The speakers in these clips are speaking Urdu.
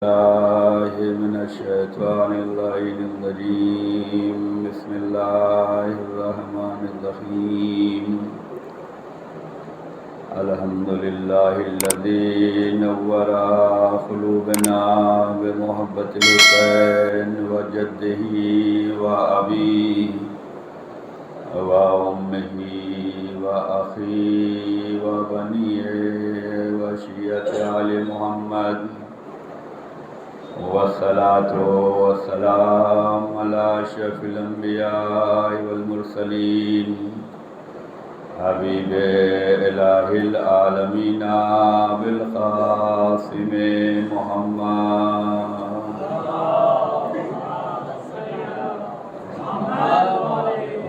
الله من الشيطان اللعين الرجيم. بسم الله الرحمن الرحيم. الحمد لله الذي نور قلوبنا بمحبة الحسين وجده وأبيه وأمه وأخيه وبنيه وشيعة آل محمد، والصلاة والسلام على أشرف الأنبياء والمرسلين حبیب الہ العالمین بالقاسم محمد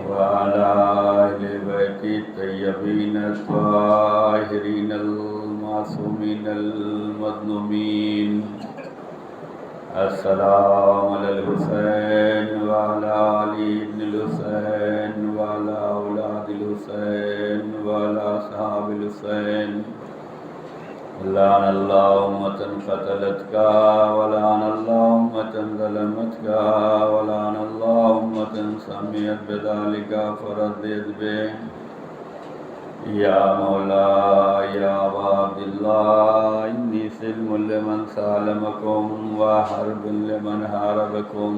وعلى أهل بیت الطیبین الطاہرین المعصومین المظلومین. السلام علی الحسین وعلی علی بن الحسین وعلی اولاد الحسین وعلی اصحاب الحسین. لعن اللہ امة قتلتک ولعن اللہ امة ظلمتک ولعن اللہ امة سمیت بذلک فرضیت به. یا مولا یا عباد اللہ انی سلم لمن سالمکم وحرب لمن حاربکم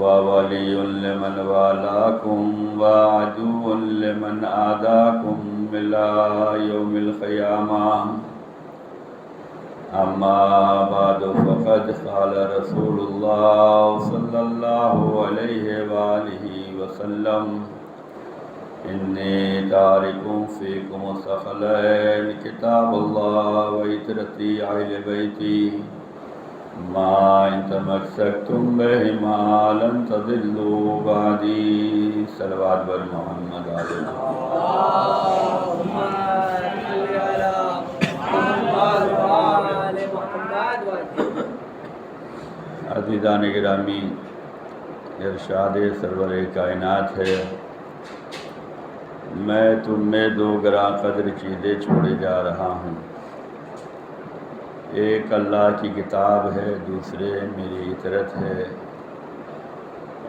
وولی لمن والاکم وعدو لمن عاداکم الى یوم القیامہ. اما بعد فقد قال رسول اللہ صلی اللہ علیہ وآلہ وسلم انی تارک فیکم الثقلین کتاب اللہ وعترتی اہل بیتی ما ان تمسکتم بہما لن تضلوا بعدی. صلوات بر محمد علیہ. عزیزان گرامی، ارشاد سرور کائنات ہے، میں تم میں دو گراں قدر چیزیں چھوڑے جا رہا ہوں. ایک اللہ کی کتاب ہے، دوسرے میری اطاعت ہے،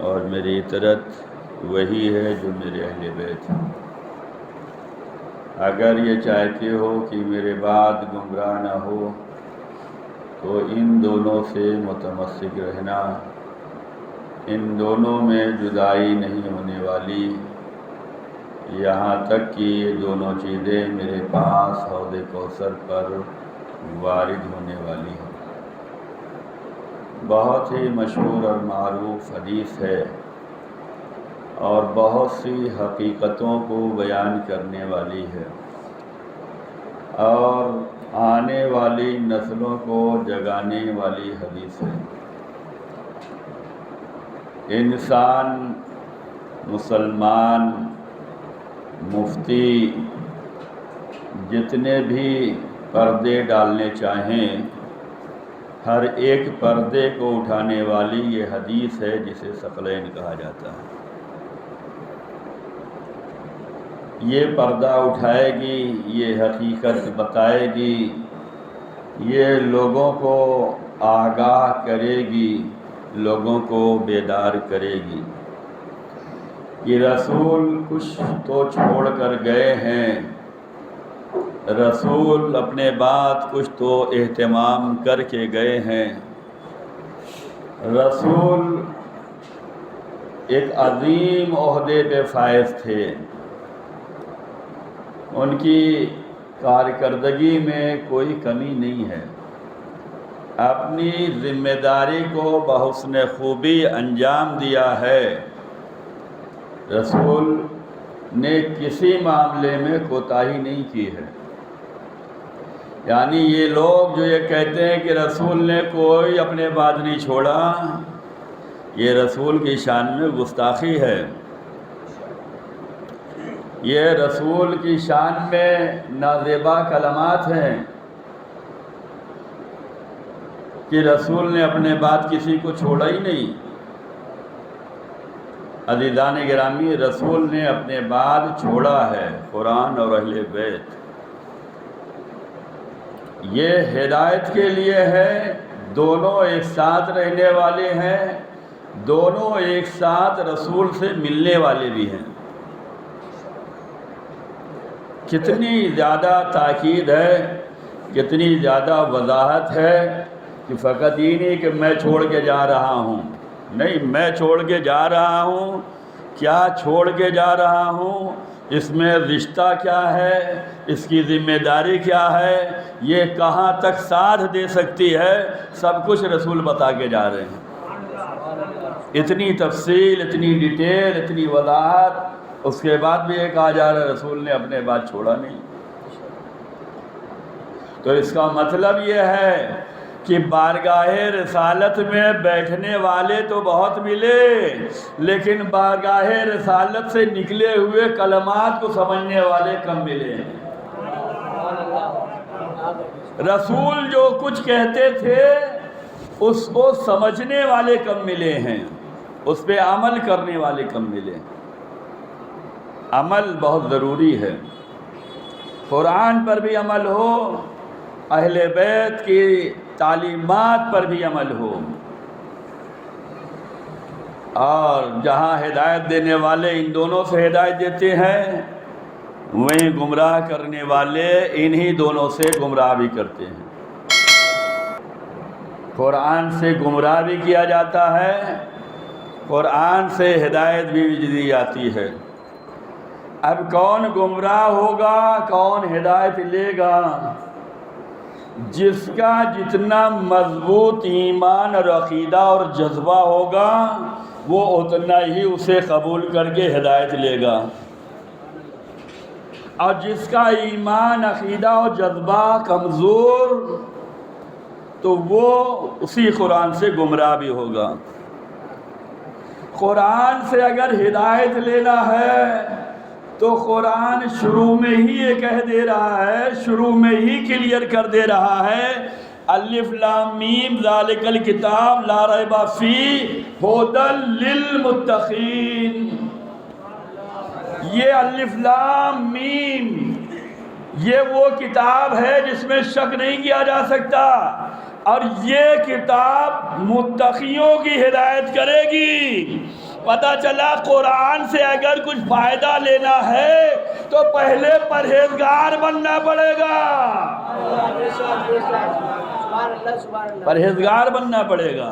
اور میری اطاعت وہی ہے جو میرے اہل بیت ہیں. اگر یہ چاہتے ہو کہ میرے بعد گمراہ نہ ہو تو ان دونوں سے متمسک رہنا. ان دونوں میں جدائی نہیں ہونے والی، یہاں تک کہ یہ دونوں چیزیں میرے پاس حوض کوثر پر وارد ہونے والی ہیں. بہت ہی مشہور اور معروف حدیث ہے اور بہت سی حقیقتوں کو بیان کرنے والی ہے اور آنے والی نسلوں کو جگانے والی حدیث ہے. انسان، مسلمان، مفتی جتنے بھی پردے ڈالنے چاہیں، ہر ایک پردے کو اٹھانے والی یہ حدیث ہے جسے ثقلین کہا جاتا ہے. یہ پردہ اٹھائے گی، یہ حقیقت بتائے گی، یہ لوگوں کو آگاہ کرے گی، لوگوں کو بیدار کرے گی. یہ رسول کچھ تو چھوڑ کر گئے ہیں، رسول اپنے بعد کچھ تو اہتمام کر کے گئے ہیں. رسول ایک عظیم عہدے پہ فائز تھے، ان کی کارکردگی میں کوئی کمی نہیں ہے، اپنی ذمہ داری کو بحسن خوبی انجام دیا ہے. رسول نے کسی معاملے میں کوتاہی نہیں کی ہے. یعنی یہ لوگ جو یہ کہتے ہیں کہ رسول نے کوئی اپنے بعد نہیں چھوڑا، یہ رسول کی شان میں گستاخی ہے. یہ رسول کی شان میں نازیبا کلمات ہیں کہ رسول نے اپنے بعد کسی کو چھوڑا ہی نہیں. عزیزان گرامی، رسول نے اپنے بعد چھوڑا ہے قرآن اور اہل بیت. یہ ہدایت کے لیے ہے، دونوں ایک ساتھ رہنے والے ہیں، دونوں ایک ساتھ رسول سے ملنے والے بھی ہیں۔ کتنی زیادہ تاکید ہے، کتنی زیادہ وضاحت ہے کہ فقط یہ نہیں کہ میں چھوڑ کے جا رہا ہوں، نہیں، میں چھوڑ کے جا رہا ہوں، کیا چھوڑ کے جا رہا ہوں، اس میں رشتہ کیا ہے، اس کی ذمہ داری کیا ہے، یہ کہاں تک ساتھ دے سکتی ہے، سب کچھ رسول بتا کے جا رہے ہیں۔ اتنی تفصیل، اتنی ڈیٹیل، اتنی وضاحت، اس کے بعد بھی یہ کہا جا رہا ہے رسول نے اپنے بات چھوڑا نہیں۔ تو اس کا مطلب یہ ہے کہ بارگاہ رسالت میں بیٹھنے والے تو بہت ملے، لیکن بارگاہ رسالت سے نکلے ہوئے کلمات کو سمجھنے والے کم ملے ہیں۔ رسول جو کچھ کہتے تھے اس کو سمجھنے والے کم ملے ہیں، اس پہ عمل کرنے والے کم ملے ہیں۔ عمل بہت ضروری ہے، قرآن پر بھی عمل ہو، اہل بیت کی تعلیمات پر بھی عمل ہو، اور جہاں ہدایت دینے والے ان دونوں سے ہدایت دیتے ہیں، وہیں گمراہ کرنے والے انہی دونوں سے گمراہ بھی کرتے ہیں۔ قرآن سے گمراہ بھی کیا جاتا ہے، قرآن سے ہدایت بھی دی جاتی ہے۔ اب کون گمراہ ہوگا، کون ہدایت لے گا؟ جس کا جتنا مضبوط ایمان اور عقیدہ اور جذبہ ہوگا وہ اتنا ہی اسے قبول کر کے ہدایت لے گا، اور جس کا ایمان، عقیدہ اور جذبہ کمزور تو وہ اسی قرآن سے گمراہ بھی ہوگا۔ قرآن سے اگر ہدایت لینا ہے تو قرآن شروع میں ہی یہ کہہ دے رہا ہے، شروع میں ہی کلیئر کر دے رہا ہے، الف لام میم ذالک الکتاب لا ریب فیہ ھدی للمتقین۔ یہ الف لام میم یہ وہ کتاب ہے جس میں شک نہیں کیا جا سکتا، اور یہ کتاب متقیوں کی ہدایت کرے گی۔ پتہ چلا قرآن سے اگر کچھ فائدہ لینا ہے تو پہلے پرہیزگار بننا پڑے گا، پرہیزگار بننا پڑے گا۔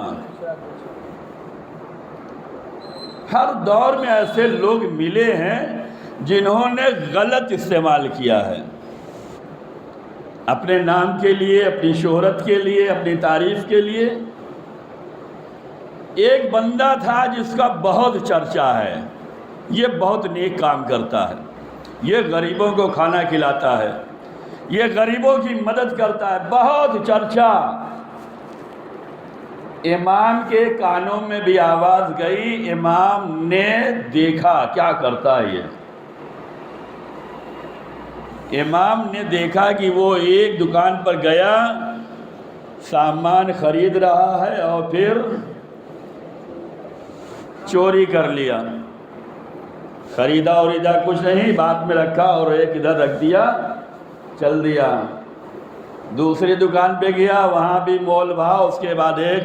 ہر دور میں ایسے لوگ ملے ہیں جنہوں نے غلط استعمال کیا ہے، اپنے نام کے لیے، اپنی شہرت کے لیے، اپنی تعریف کے لیے۔ ایک بندہ تھا جس کا بہت چرچا ہے، یہ بہت نیک کام کرتا ہے، یہ غریبوں کو کھانا کھلاتا ہے، یہ غریبوں کی مدد کرتا ہے، بہت چرچا۔ امام کے کانوں میں بھی آواز گئی، امام نے دیکھا کیا کرتا ہے یہ۔ امام نے دیکھا کہ وہ ایک دکان پر گیا، سامان خرید رہا ہے اور پھر چوری کر لیا، خریدا اور ادھر کچھ نہیں، بعد میں رکھا اور ایک ادھر رکھ دیا، چل دیا۔ دوسری دکان پہ گیا، وہاں بھی مول بھاؤ، اس کے بعد ایک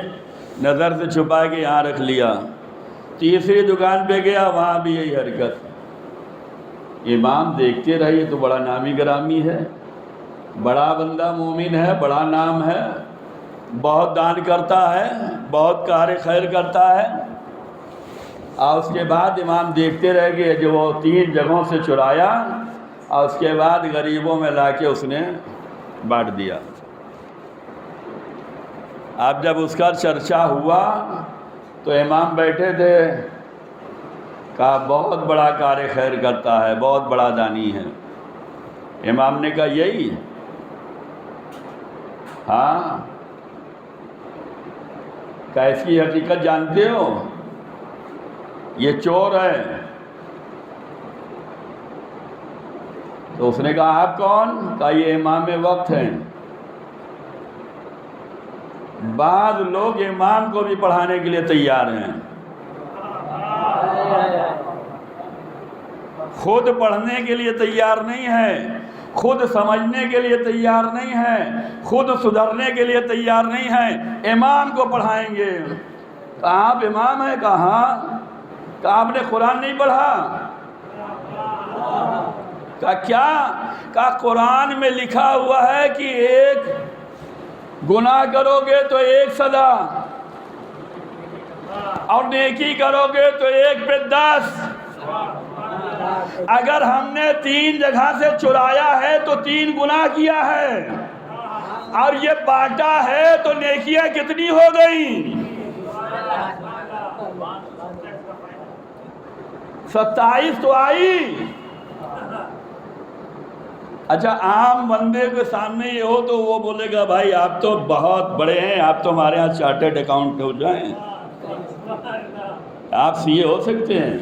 نظر سے چھپا کے یہاں رکھ لیا۔ تیسری دکان پہ گیا، وہاں بھی یہی حرکت۔ امام دیکھتے رہے، یہ تو بڑا نامی گرامی ہے، بڑا بندہ مومن ہے، بڑا نام ہے، بہت دان کرتا ہے، بہت کار خیر کرتا ہے۔ اور اس کے بعد امام دیکھتے رہ گئے، جو وہ 3 جگہوں سے چرایا اور اس کے بعد غریبوں میں لا کے اس نے بانٹ دیا۔ اب جب اس کا چرچا ہوا تو امام بیٹھے تھے، کہا بہت بڑا کار خیر کرتا ہے، بہت بڑا دانی ہے۔ امام نے کہا یہی؟ ہاں۔ کہا اس کی حقیقت جانتے ہو؟ یہ چور ہے۔ تو اس نے کہا آپ کون؟ کہا یہ امام وقت ہیں۔ بعض لوگ امام کو بھی پڑھانے کے لیے تیار ہیں، خود پڑھنے کے لیے تیار نہیں ہے، خود سمجھنے کے لیے تیار نہیں ہیں، خود سدھرنے کے لیے تیار نہیں ہیں، امام کو پڑھائیں گے۔ کہا آپ امام ہیں؟ کہا آپ نے قرآن نہیں پڑھا؟ کہا کیا؟ کہا قرآن میں لکھا ہوا ہے کہ ایک گناہ کرو گے تو 1 سزا، اور نیکی کرو گے تو 1 پہ 10۔ اگر ہم نے 3 جگہ سے چرایا ہے تو 3 گناہ کیا ہے، اور یہ بانٹا ہے تو نیکیاں کتنی ہو گئی؟ 27 تو آئی۔ اچھا عام بندے کے سامنے یہ ہو تو وہ بولے گا بھائی آپ تو بہت بڑے ہیں، آپ تو ہمارے ہاں چارٹرڈ اکاؤنٹ ہو جائیں، آپ سی اے ہو سکتے ہیں۔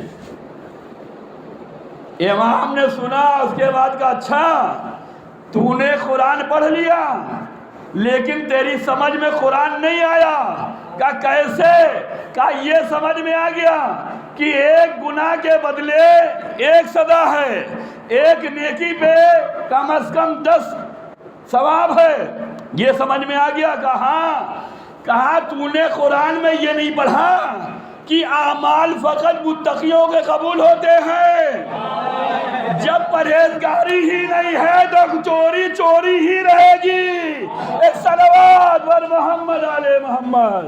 امام نے سنا، اس کے بعد کہا اچھا تو نے قرآن پڑھ لیا لیکن تیری سمجھ میں قرآن نہیں آیا۔ کہا کیسے؟ کہا یہ سمجھ میں آ گیا کہ 1 گناہ کے بدلے 1 سزا ہے، 1 نیکی پہ کم از کم 10 ثواب ہے، یہ سمجھ میں آ گیا۔ کہا ہاں۔ کہا تو نے قرآن میں یہ نہیں پڑھا کہ اعمال فقط متقیوں کے قبول ہوتے ہیں؟ جب پرہیزگاری ہی نہیں ہے تو چوری چوری ہی رہے گی۔ ایک صلوات بر محمد علی محمد۔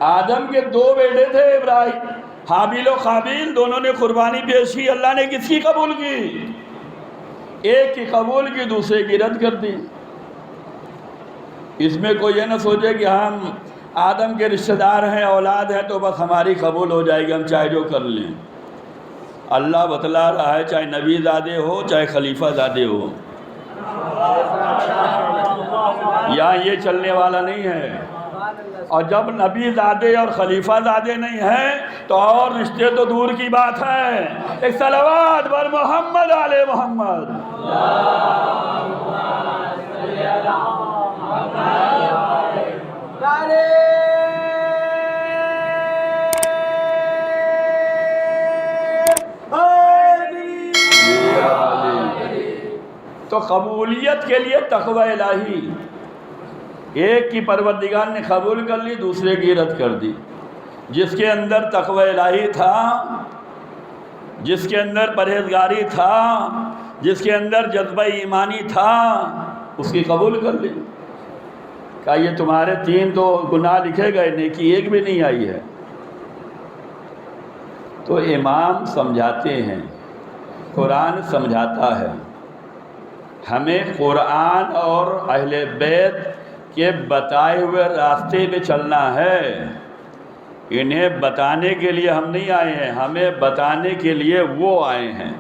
آدم کے 2 بیٹے تھے ابراہیم، حابیل و قابیل، دونوں نے قربانی پیش کی۔ اللہ نے کس کی قبول کی؟ ایک کی قبول کی، دوسرے کی رد کر دی۔ اس میں کوئی یہ نہ سوچے کہ ہم آدم کے رشتہ دار ہیں، اولاد ہیں، تو بس ہماری قبول ہو جائے گی، ہم چاہے جو کر لیں۔ اللہ بتلا رہا ہے چاہے نبی زادے ہو چاہے خلیفہ زادے ہو، یہاں یہ چلنے والا نہیں ہے۔ اور جب نبی زادے اور خلیفہ زادے نہیں ہیں تو اور رشتے تو دور کی بات ہے۔ ایک صلوات بر محمد علی محمد۔ تو قبولیت کے لیے تقوی الہی، ایک کی پروردگار نے قبول کر لی، دوسرے کی رد کر دی۔ جس کے اندر تقوی الہی تھا، جس کے اندر پرہیزگاری تھا، جس کے اندر جذبہ ایمانی تھا، اس کی قبول کر لی۔ کہا یہ تمہارے 3 تو گناہ لکھے گئے، نیکی 1 بھی نہیں آئی ہے۔ تو امام سمجھاتے ہیں، قرآن سمجھاتا ہے، ہمیں قرآن اور اہل بیت کے بتائے ہوئے راستے پہ چلنا ہے۔ انہیں بتانے کے لیے ہم نہیں آئے ہیں، ہمیں بتانے کے لیے وہ آئے ہیں،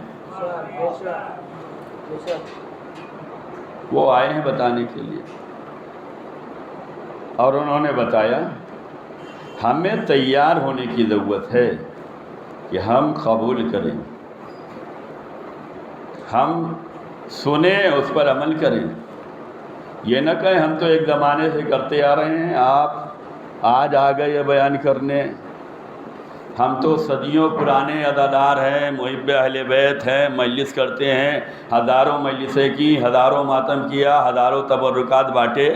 وہ آئے ہیں بتانے کے لیے۔ اور انہوں نے بتایا ہمیں تیار ہونے کی ضرورت ہے کہ ہم قبول کریں، ہم سنیں، اس پر عمل کریں۔ یہ نہ کہیں ہم تو ایک زمانے سے کرتے آ رہے ہیں، آپ آج آ گئے یہ بیان کرنے، ہم تو صدیوں پرانے عزادار ہیں، محب اہل بیت ہیں، مجلس کرتے ہیں، ہزاروں مجلسیں کی، ہزاروں ماتم کیا، ہزاروں تبرکات بانٹے،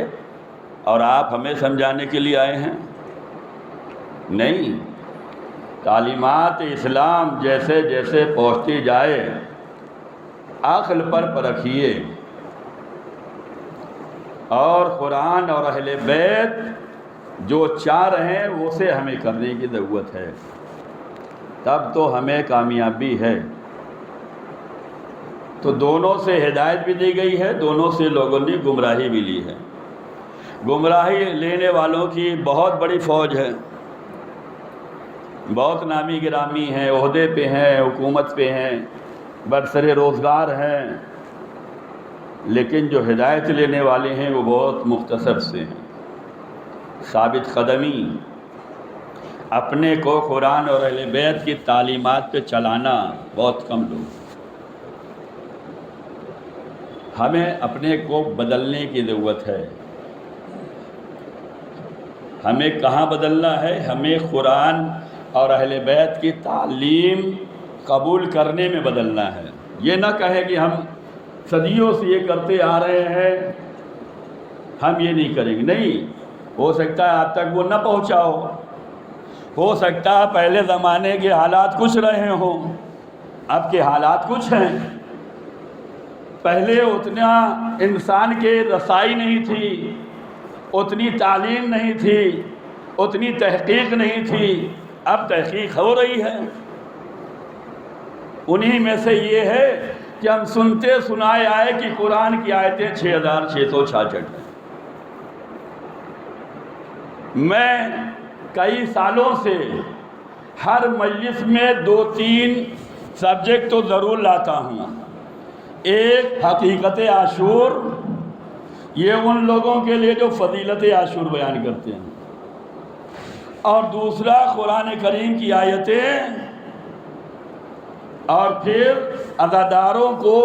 اور آپ ہمیں سمجھانے کے لیے آئے ہیں؟ نہیں، تعلیمات اسلام جیسے جیسے پہنچتی جائے عقل پر پرکھیے، اور قرآن اور اہل بیت جو چاہ رہے ہیں وہ سے ہمیں کرنے کی ضرورت ہے، تب تو ہمیں کامیابی ہے۔ تو دونوں سے ہدایت بھی دی گئی ہے، دونوں سے لوگوں نے گمراہی بھی لی ہے۔ گمراہی لینے والوں کی بہت بڑی فوج ہے، بہت نامی گرامی ہیں، عہدے پہ ہیں، حکومت پہ ہیں، برسر روزگار ہیں، لیکن جو ہدایت لینے والے ہیں وہ بہت مختصر سے ہیں۔ ثابت قدمی، اپنے کو قرآن اور اہل بیت کی تعلیمات پہ چلانا بہت کم لوگ۔ ہمیں اپنے کو بدلنے کی ضرورت ہے۔ ہمیں کہاں بدلنا ہے؟ ہمیں قرآن اور اہل بیت کی تعلیم قبول کرنے میں بدلنا ہے۔ یہ نہ کہے کہ ہم صدیوں سے یہ کرتے آ رہے ہیں، ہم یہ نہیں کریں گے۔ نہیں، ہو سکتا ہے آپ تک وہ نہ پہنچا ہو سکتا ہے پہلے زمانے کے حالات کچھ رہے ہوں، اب کے حالات کچھ ہیں۔ پہلے اتنا انسان کے رسائی نہیں تھی، اتنی تعلیم نہیں تھی، اتنی تحقیق نہیں تھی، اب تحقیق ہو رہی ہے۔ انہی میں سے یہ ہے کہ ہم سنتے سنائے آئے کہ قرآن کی آیتیں 6666 ہیں۔ میں کئی سالوں سے ہر مجلس میں 2-3 سبجیکٹ تو ضرور لاتا ہوں۔ ایک حقیقت عاشور، یہ ان لوگوں کے لیے جو فضیلت عاشور بیان کرتے ہیں، اور دوسرا قرآن کریم کی آیتیں، اور پھر عزاداروں کو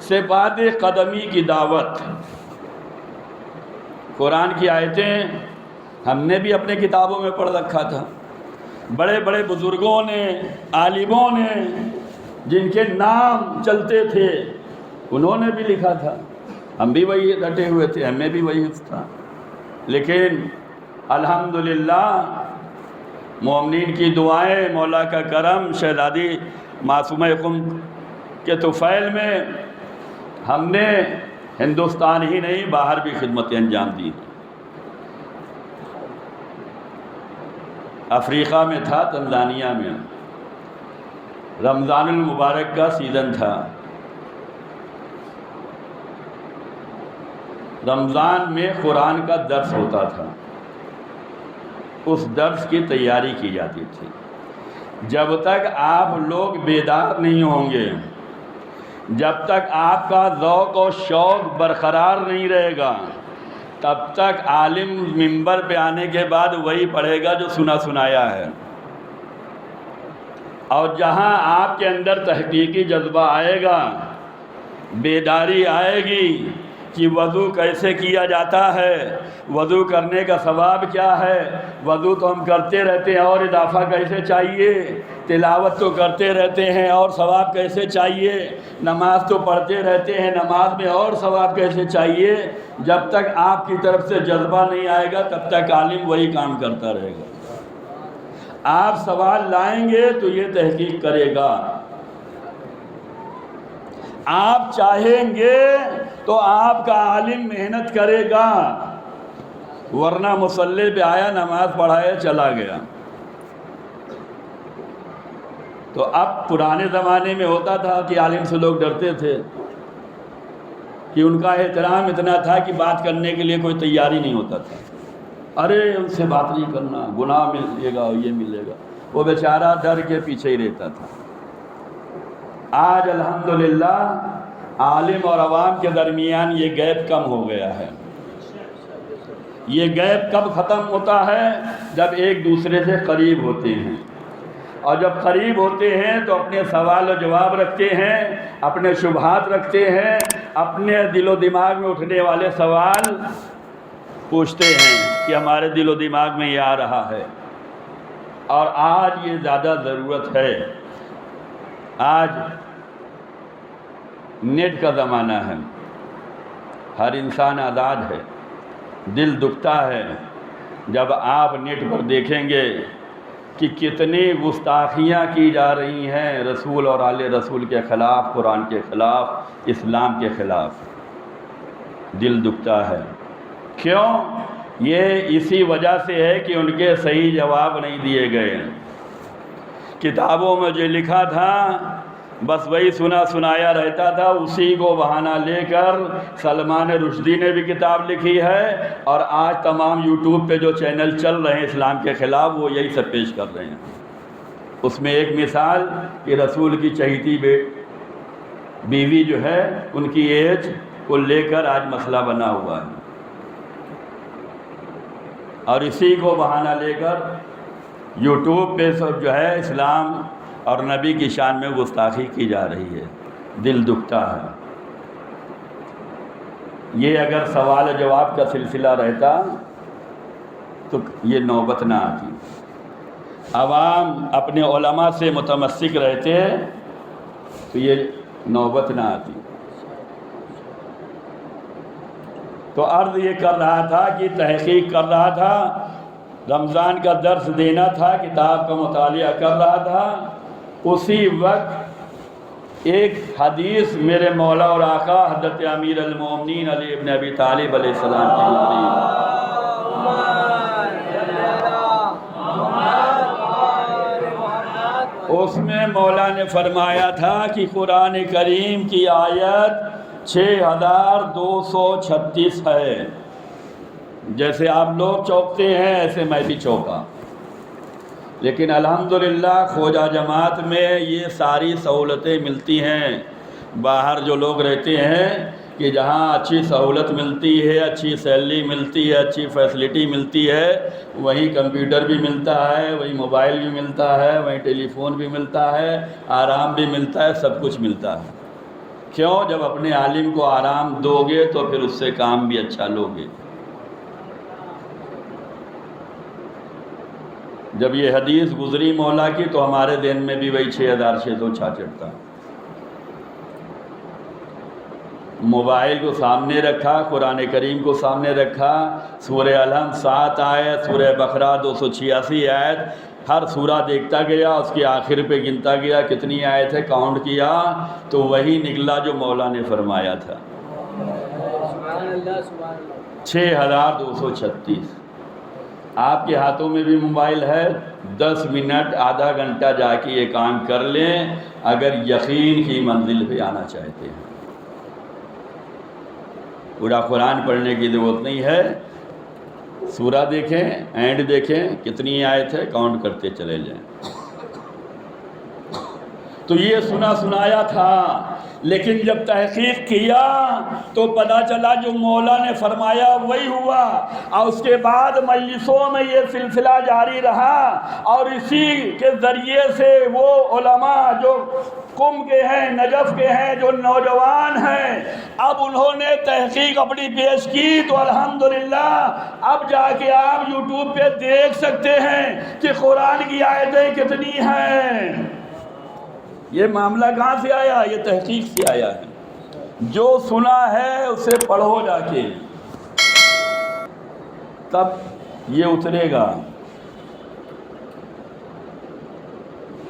صفات قدمی کی دعوت۔ قرآن کی آیتیں ہم نے بھی اپنے کتابوں میں پڑھ رکھا تھا، بڑے بڑے بزرگوں نے، عالموں نے، جن کے نام چلتے تھے، انہوں نے بھی لکھا تھا، ہم بھی وہی رٹے ہوئے تھے، ہمیں بھی وہی حفظ تھا۔ لیکن الحمدللہ مومنین کی دعائیں، مولا کا کرم، شہزادی معصومہ قم کے طفیل میں ہم نے ہندوستان ہی نہیں باہر بھی خدمتیں انجام دی۔ افریقہ میں تھا، تنزانیہ میں، رمضان المبارک کا سیزن تھا۔ رمضان میں قرآن کا درس ہوتا تھا، اس درس کی تیاری کی جاتی تھی۔ جب تک آپ لوگ بیدار نہیں ہوں گے، جب تک آپ کا ذوق و شوق برقرار نہیں رہے گا، تب تک عالم منبر پہ آنے کے بعد وہی پڑھے گا جو سنا سنایا ہے۔ اور جہاں آپ کے اندر تحقیقی جذبہ آئے گا، بیداری آئے گی کہ وضو کیسے کیا جاتا ہے، وضو کرنے کا ثواب کیا ہے، وضو تو ہم کرتے رہتے ہیں اور اضافہ کیسے چاہیے، تلاوت تو کرتے رہتے ہیں اور ثواب کیسے چاہیے، نماز تو پڑھتے رہتے ہیں، نماز میں اور ثواب کیسے چاہیے، جب تک آپ کی طرف سے جذبہ نہیں آئے گا تب تک عالم وہی کام کرتا رہے گا۔ آپ سوال لائیں گے تو یہ تحقیق کرے گا، آپ چاہیں گے تو آپ کا عالم محنت کرے گا، ورنہ مصلی پہ آیا، نماز پڑھایا، چلا گیا۔ تو اب پرانے زمانے میں ہوتا تھا کہ عالم سے لوگ ڈرتے تھے، کہ ان کا احترام اتنا تھا کہ بات کرنے کے لیے کوئی تیاری نہیں ہوتا تھا۔ ارے ان سے بات نہیں کرنا، گناہ ملے گا، یہ ملے گا، وہ بیچارہ ڈر کے پیچھے ہی رہتا تھا۔ آج الحمدللہ عالم اور عوام کے درمیان یہ گیپ کم ہو گیا ہے۔ یہ گیپ کب ختم ہوتا ہے؟ جب ایک دوسرے سے قریب ہوتے ہیں، اور جب قریب ہوتے ہیں تو اپنے سوال و جواب رکھتے ہیں، اپنے شبہات رکھتے ہیں، اپنے دل و دماغ میں اٹھنے والے سوال پوچھتے ہیں کہ ہمارے دل و دماغ میں یہ آ رہا ہے۔ اور آج یہ زیادہ ضرورت ہے۔ آج نیٹ کا زمانہ ہے، ہر انسان آزاد ہے۔ دل دکھتا ہے جب آپ نیٹ پر دیکھیں گے کہ کتنی گستاخیاں کی جا رہی ہیں رسول اور آل رسول کے خلاف، قرآن کے خلاف، اسلام کے خلاف۔ دل دکھتا ہے۔ کیوں؟ یہ اسی وجہ سے ہے کہ ان کے صحیح جواب نہیں دیے گئے۔ کتابوں میں جو لکھا تھا بس وہی سنا سنایا رہتا تھا، اسی کو بہانہ لے کر سلمان رشدی نے بھی کتاب لکھی ہے، اور آج تمام یوٹیوب پہ جو چینل چل رہے ہیں اسلام کے خلاف وہ یہی سب پیش کر رہے ہیں۔ اس میں ایک مثال کہ رسول کی چہیتی بیوی جو ہے، ان کی ایج کو لے کر آج مسئلہ بنا ہوا ہے، اور اسی کو بہانہ لے کر یوٹیوب پہ سب جو ہے اسلام اور نبی کی شان میں گستاخی کی جا رہی ہے۔ دل دکھتا ہے۔ یہ اگر سوال و جواب کا سلسلہ رہتا تو یہ نوبت نہ آتی۔ عوام اپنے علماء سے متمسک رہتے تو یہ نوبت نہ آتی۔ تو عرض یہ کر رہا تھا کہ تحقیق کر رہا تھا، رمضان کا درس دینا تھا، کتاب کا مطالعہ کر رہا تھا، اسی وقت ایک حدیث میرے مولا اور آقا حضرت امیر المومنین علی ابن ابی طالب علیہ السلام کی گزری۔ اس میں مولا نے فرمایا تھا کہ قرآن کریم کی آیت 6236 ہے۔ جیسے آپ لوگ چوکتے ہیں ایسے میں بھی چوکا، لیکن الحمدللہ خواجہ جماعت میں یہ ساری سہولتیں ملتی ہیں۔ باہر جو لوگ رہتے ہیں کہ جہاں اچھی سہولت ملتی ہے، اچھی سیلری ملتی ہے، اچھی فیسلٹی ملتی ہے، وہیں کمپیوٹر بھی ملتا ہے، وہیں موبائل بھی ملتا ہے، وہیں ٹیلی فون بھی ملتا ہے، آرام بھی ملتا ہے، سب کچھ ملتا ہے۔ کیوں؟ جب اپنے عالم کو آرام دو گے تو پھر اس سے کام بھی اچھا لو گے۔ جب یہ حدیث گزری مولا کی تو ہمارے ذہن میں بھی وہی 6666 تھا۔ موبائل کو سامنے رکھا، قرآن کریم کو سامنے رکھا، سورہ الحمد 7 آیت، سورہ بقرہ 286 آیت، ہر سورہ دیکھتا گیا، اس کے آخر پہ گنتا گیا کتنی آیت ہے، کاؤنٹ کیا تو وہی نکلا جو مولا نے فرمایا تھا، 6236۔ آپ کے ہاتھوں میں بھی موبائل ہے، 10 منٹ آدھا گھنٹہ جا کے یہ کام کر لیں اگر یقین کی منزل پہ آنا چاہتے ہیں۔ پورا قرآن پڑھنے کی ضرورت نہیں ہے، سورہ دیکھیں، اینڈ دیکھیں کتنی آیت ہے، کاؤنٹ کرتے چلے جائیں۔ تو یہ سنا سنایا تھا، لیکن جب تحقیق کیا تو پتہ چلا جو مولا نے فرمایا وہی ہوا، اور اس کے بعد مجلسوں میں یہ سلسلہ جاری رہا، اور اسی کے ذریعے سے وہ علماء جو قم کے ہیں، نجف کے ہیں، جو نوجوان ہیں، اب انہوں نے تحقیق اپنی پیش کی تو الحمدللہ اب جا کے آپ یوٹیوب پہ دیکھ سکتے ہیں کہ قرآن کی آیتیں کتنی ہیں۔ یہ معاملہ کہاں سے آیا؟ یہ تحقیق سے آیا ہے۔ جو سنا ہے اسے پڑھو جا کے، تب یہ اترے گا۔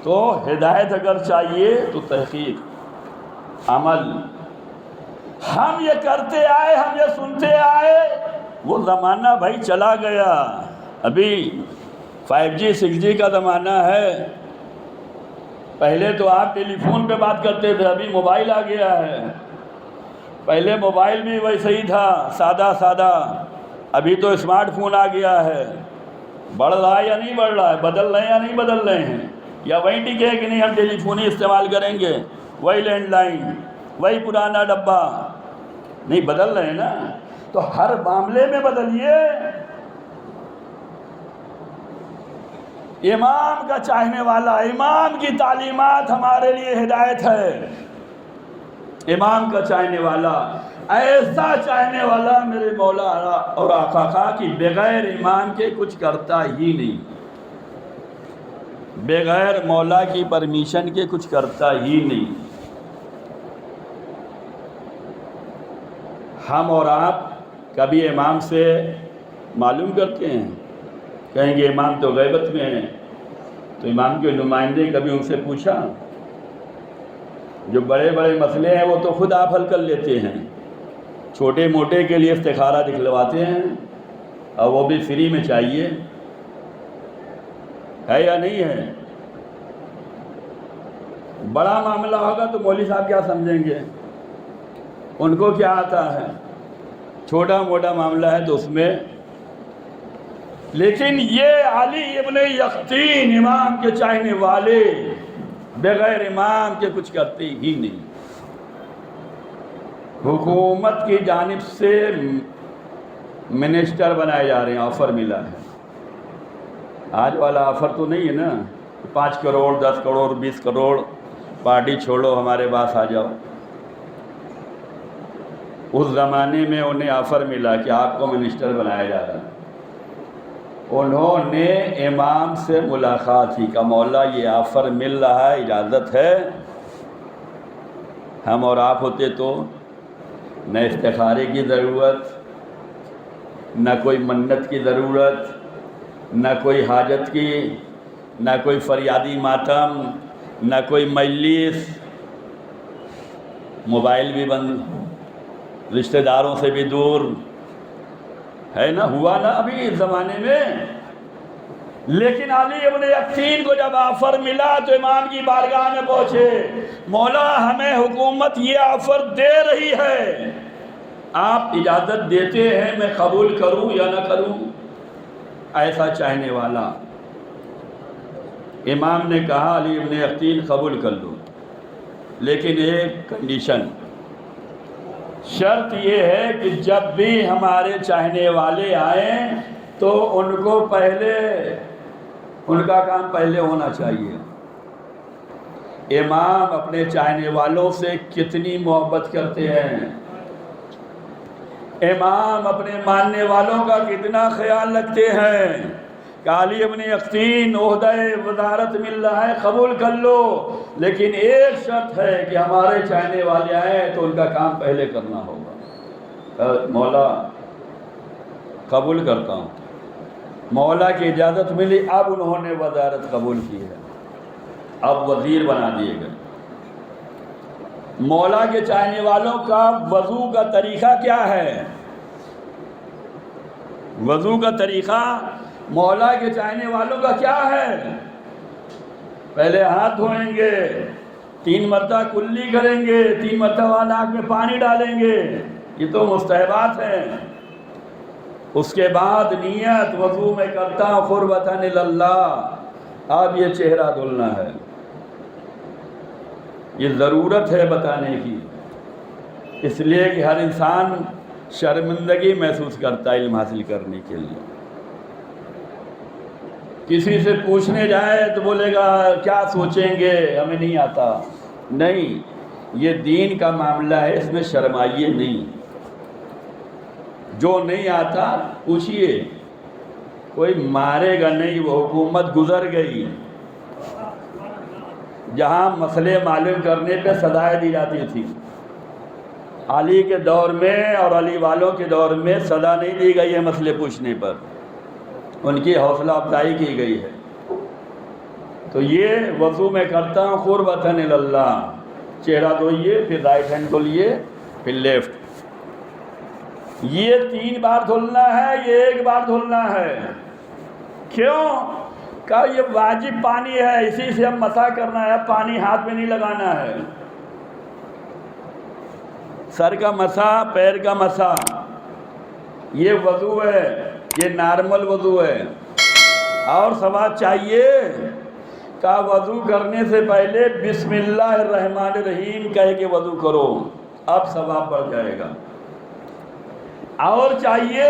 تو ہدایت اگر چاہیے تو تحقیق، عمل۔ ہم یہ کرتے آئے، ہم یہ سنتے آئے، وہ زمانہ بھائی چلا گیا۔ ابھی 5G 6G کا زمانہ ہے۔ پہلے تو آپ ٹیلی فون پہ بات کرتے تھے، ابھی موبائل آ گیا ہے۔ پہلے موبائل بھی ویسے ہی تھا، سادہ سادہ، ابھی تو اسمارٹ فون آ گیا ہے۔ بڑھ رہا ہے یا نہیں بڑھ رہا ہے؟ بدل رہے ہیں یا نہیں بدل رہے ہیں؟ یا وہی ٹکے کہ نہیں ہم ٹیلی فون ہی استعمال کریں گے، وہی لینڈ لائن، وہی پرانا ڈبہ؟ نہیں، بدل رہے ہیں نا۔ تو ہر معاملے میں بدلیے۔ امام کا چاہنے والا، امام کی تعلیمات ہمارے لیے ہدایت ہے۔ امام کا چاہنے والا، ایسا چاہنے والا میرے مولا اور آقا کا کہ بغیر امام کے کچھ کرتا ہی نہیں، بغیر مولا کی پرمیشن کے کچھ کرتا ہی نہیں۔ ہم اور آپ کبھی امام سے معلوم کرتے ہیں؟ کہیں گے امام تو غیبت میں ہیں، تو امام کے نمائندے کبھی ان سے پوچھا؟ جو بڑے بڑے مسئلے ہیں وہ تو خود آپ حل کر لیتے ہیں، چھوٹے موٹے کے لیے استخارہ دکھلواتے ہیں، اور وہ بھی فری میں چاہیے، ہے یا نہیں ہے؟ بڑا معاملہ ہوگا تو مولوی صاحب کیا سمجھیں گے؟ ان کو کیا آتا ہے؟ چھوٹا موٹا معاملہ ہے تو اس میں۔ لیکن یہ علی ابن یقطین امام کے چاہنے والے بغیر امام کے کچھ کرتے ہی نہیں۔ حکومت کی جانب سے منسٹر بنائے جا رہے ہیں، آفر ملا ہے۔ آج والا آفر تو نہیں ہے نا 5 کروڑ 10 کروڑ 20 کروڑ، پارٹی چھوڑو ہمارے پاس آ جاؤ۔ اس زمانے میں انہیں آفر ملا کہ آپ کو منسٹر بنایا جا رہا ہے۔ انہوں نے امام سے ملاقات کی، کہ مولا یہ آفر مل رہا ہے، اجازت ہے؟ ہم اور آپ ہوتے تو نہ استخارے کی ضرورت، نہ کوئی منت کی ضرورت، نہ کوئی حاجت کی، نہ کوئی فریادی ماتم، نہ کوئی مجلس، موبائل بھی بند، رشتہ داروں سے بھی دور ہے نا، ہوا نا ابھی اس زمانے میں۔ لیکن علی ابن یقین کو جب آفر ملا تو امام کی بارگاہ میں پہنچے، مولا ہمیں حکومت یہ آفر دے رہی ہے، آپ اجازت دیتے ہیں میں قبول کروں یا نہ کروں؟ ایسا چاہنے والا امام نے کہا علی ابن یقین قبول کر لو، لیکن ایک کنڈیشن، شرط یہ ہے کہ جب بھی ہمارے چاہنے والے آئیں تو ان کو پہلے، ان کا کام پہلے ہونا چاہیے۔ امام اپنے چاہنے والوں سے کتنی محبت کرتے ہیں، امام اپنے ماننے والوں کا کتنا خیال رکھتے ہیں کہ علی ابن یقین عہدہ وزارت مل رہا ہے، قبول کر لو، لیکن ایک شرط ہے کہ ہمارے چاہنے والے آئیں تو ان کا کام پہلے کرنا ہوگا۔ مولا قبول کرتا ہوں، مولا کی اجازت ملی، اب انہوں نے وزارت قبول کی ہے، اب وزیر بنا دیے گئے۔ مولا کے چاہنے والوں کا وضو کا طریقہ کیا ہے؟ وضو کا طریقہ مولا کے چاہنے والوں کا کیا ہے؟ پہلے ہاتھ دھوئیں گے، 3 مرتبہ کلی کریں گے، 3 مرتبہ ناک میں پانی ڈالیں گے، یہ تو مستحبات ہیں۔ اس کے بعد نیت، وضو میں کرتا ہوں قربتاً اللہ، اب یہ چہرہ دھلنا ہے، یہ ضرورت ہے بتانے کی، اس لیے کہ ہر انسان شرمندگی محسوس کرتا ہے علم حاصل کرنے کے لیے۔ کسی سے پوچھنے جائے تو بولے گا کیا سوچیں گے، ہمیں نہیں آتا۔ نہیں، یہ دین کا معاملہ ہے، اس میں شرمائیے نہیں، جو نہیں آتا پوچھئے، کوئی مارے گا نہیں، وہ حکومت گزر گئی جہاں مسئلے معلوم کرنے پہ سزائیں دی جاتی تھی۔ علی کے دور میں اور علی والوں کے دور میں سزا نہیں دی گئی ہے مسئلے پوچھنے پر، ان کی حوصلہ افزائی کی گئی ہے۔ تو یہ وضو میں کرتا ہوں قربتاً اللہ، چہرہ دھوئیے، پھر رائٹ ہینڈ دھوئیے، پھر لیفٹ، یہ 3 بار دھلنا ہے، یہ 1 بار دھلنا ہے۔ کیوں؟ کہ یہ واجب پانی ہے، اسی سے ہم مسح کرنا ہے، پانی ہاتھ میں نہیں لگانا ہے۔ سر کا مسح، پیر کا مسح، یہ وضو ہے، یہ نارمل وضو ہے۔ اور ثواب چاہیے کہ وضو کرنے سے پہلے بسم اللہ الرحمن الرحیم کہہ کے وضو کرو، اب ثواب بڑھ جائے گا۔ اور چاہیے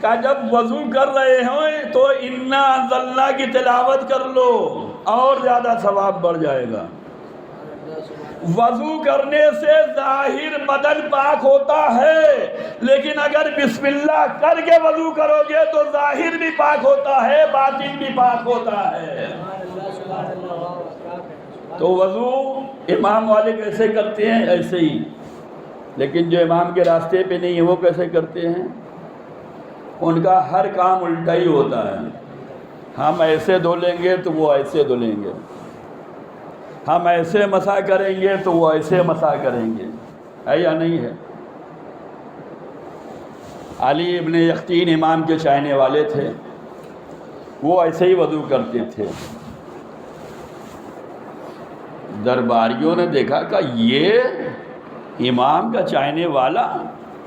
کہ جب وضو کر رہے ہوں تو انا انزلنا کی تلاوت کر لو، اور زیادہ ثواب بڑھ جائے گا۔ وضو کرنے سے ظاہر بدن پاک ہوتا ہے، لیکن اگر بسم اللہ کر کے وضو کرو گے تو ظاہر بھی پاک ہوتا ہے، باطن بھی پاک ہوتا ہے۔ تو وضو امام والے کیسے کرتے ہیں؟ ایسے ہی، لیکن جو امام کے راستے پہ نہیں ہے وہ کیسے کرتے ہیں؟ ان کا ہر کام الٹا ہی ہوتا ہے، ہم ایسے دھلیں گے تو وہ ایسے دھلیں گے، ہم ایسے مسح کریں گے تو وہ ایسے مسح کریں گے، ہے یا نہیں ہے؟ علی ابن یقین امام کے چاہنے والے تھے، وہ ایسے ہی وضو کرتے تھے۔ درباریوں نے دیکھا کہ یہ امام کا چاہنے والا،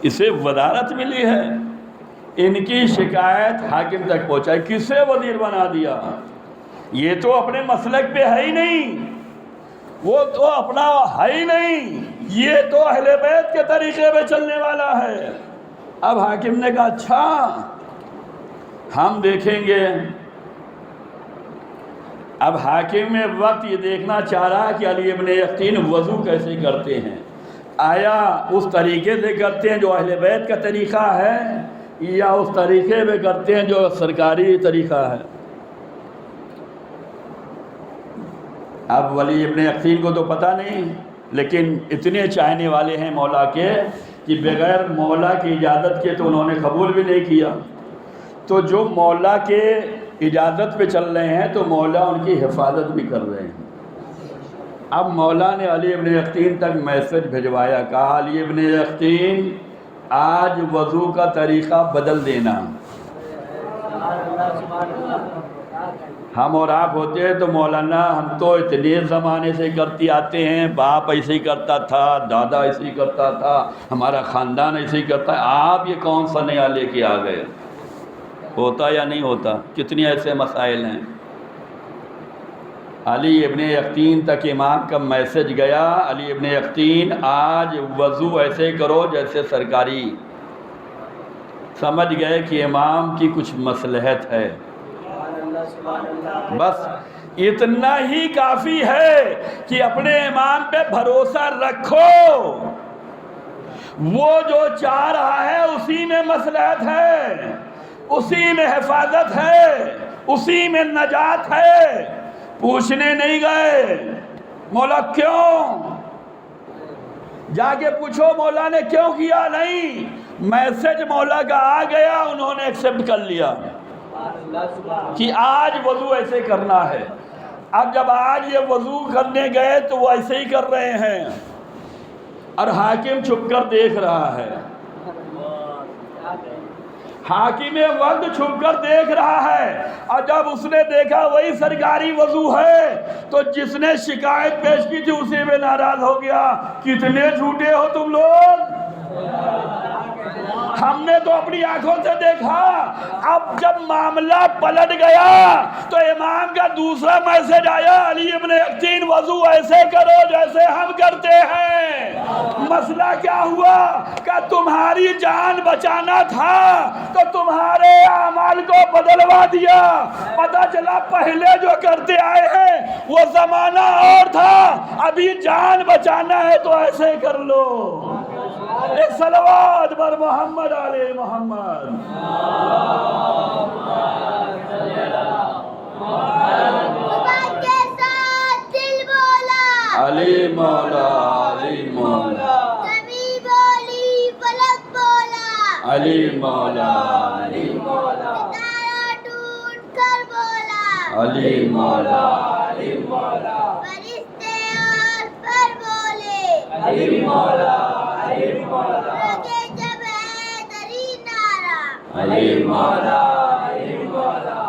اسے وزارت ملی ہے، ان کی شکایت حاکم تک پہنچائی، کسے وزیر بنا دیا؟ یہ تو اپنے مسلک پہ ہے ہی نہیں، وہ تو اپنا ہے ہی نہیں، یہ تو اہل بیت کے طریقے پہ چلنے والا ہے۔ اب حاکم نے کہا اچھا ہم دیکھیں گے۔ اب حاکم میں وقت یہ دیکھنا چاہ رہا کہ علی ابن یقین وضو کیسے کرتے ہیں، آیا اس طریقے سے کرتے ہیں جو اہل بیت کا طریقہ ہے، یا اس طریقے میں کرتے ہیں جو سرکاری طریقہ ہے۔ اب ولی ابن یقین کو تو پتہ نہیں، لیکن اتنے چاہنے والے ہیں مولا کے کہ بغیر مولا کی اجازت کے تو انہوں نے قبول بھی نہیں کیا۔ تو جو مولا کے اجازت پہ چل رہے ہیں تو مولا ان کی حفاظت بھی کر رہے ہیں۔ اب مولا نے علی ابن یقین تک میسج بھجوایا، کہا علی ابن یقین آج وضو کا طریقہ بدل دینا۔ ہم اور آپ ہوتے ہیں تو مولانا ہم تو اتنے زمانے سے کرتی آتے ہیں، باپ ایسے ہی کرتا تھا، دادا ایسے ہی کرتا تھا، ہمارا خاندان ایسے ہی کرتا ہے، آپ یہ کون سا نیا لے کے آ گئے؟ ہوتا یا نہیں ہوتا؟ کتنی ایسے مسائل ہیں۔ علی ابن یقین تک امام کا میسج گیا، علی ابن یقین آج وضو ایسے کرو جیسے سرکاری۔ سمجھ گئے کہ امام کی کچھ مصلحت ہے، بس اتنا ہی کافی ہے کہ اپنے امام پہ بھروسہ رکھو، وہ جو چاہ رہا ہے اسی میں مصلحت ہے، اسی میں حفاظت ہے، اسی میں نجات ہے۔ پوچھنے نہیں گئے مولا کیوں، جا کے پوچھو مولا نے کیوں کیا، نہیں، میسج مولا کا آ گیا، انہوں نے ایکسپٹ کر لیا کہ آج وضو ایسے کرنا ہے۔ اب جب آج یہ وضو کرنے گئے تو وہ ایسے ہی کر رہے ہیں اور حاکم چھپ کر دیکھ رہا ہے، حاکم وقت چھپ کر دیکھ رہا ہے، اور جب اس نے دیکھا وہی سرکاری وضو ہے تو جس نے شکایت پیش کی تھی اسی میں ناراض ہو گیا۔ کتنے جھوٹے ہو تم لوگ، ہم نے تو اپنی آنکھوں سے دیکھا۔ اب جب معاملہ پلٹ گیا تو امام کا دوسرا میسج آیا، علی ابن یقین وضو ایسے کرو جیسے ہم کرتے ہیں۔ مسئلہ کیا ہوا کہ تمہاری جان بچانا تھا تو تمہارے اعمال کو بدلوا دیا۔ پتہ چلا پہلے جو کرتے آئے ہیں وہ زمانہ اور تھا، ابھی جان بچانا ہے تو ایسے کر لو۔ ایک صلوات بر محمد علی محمد۔ علی مولا علی مولا، کبھی بولی فلک بولا، علی مولا علی مولا، ستارہ ٹوٹ کر بولا، علی مولا علی مولا، فرشتے اور پر بولے، علی مولا علی مولا، لگے جب حیدری نعرہ، علی مولا علی مولا،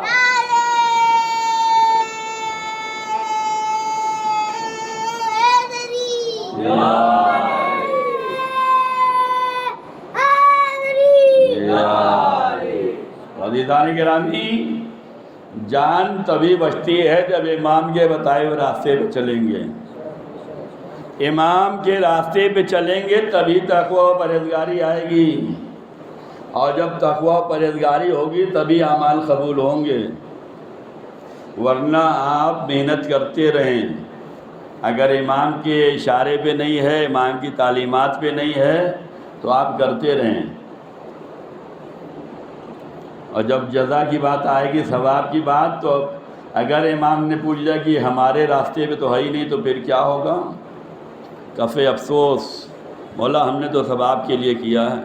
عزیزان گرامی، جان تبھی بچتی ہے جب امام کے بتائے ہوئے راستے پہ چلیں گے۔ امام کے راستے پہ چلیں گے تبھی تقویٰ و پرہیزگاری آئے گی، اور جب تقویٰ و پرہیزگاری ہوگی تبھی اعمال قبول ہوں گے، ورنہ آپ محنت کرتے رہیں، اگر امام کے اشارے پہ نہیں ہے، امام کی تعلیمات پہ نہیں ہے تو آپ کرتے رہیں، اور جب جزا کی بات آئے گی، ثواب کی بات، تو اگر امام نے پوچھ لیا کہ ہمارے راستے پہ تو ہے ہی نہیں تو پھر کیا ہوگا؟ کفِ افسوس، مولا ہم نے تو ثواب کے لیے کیا ہے،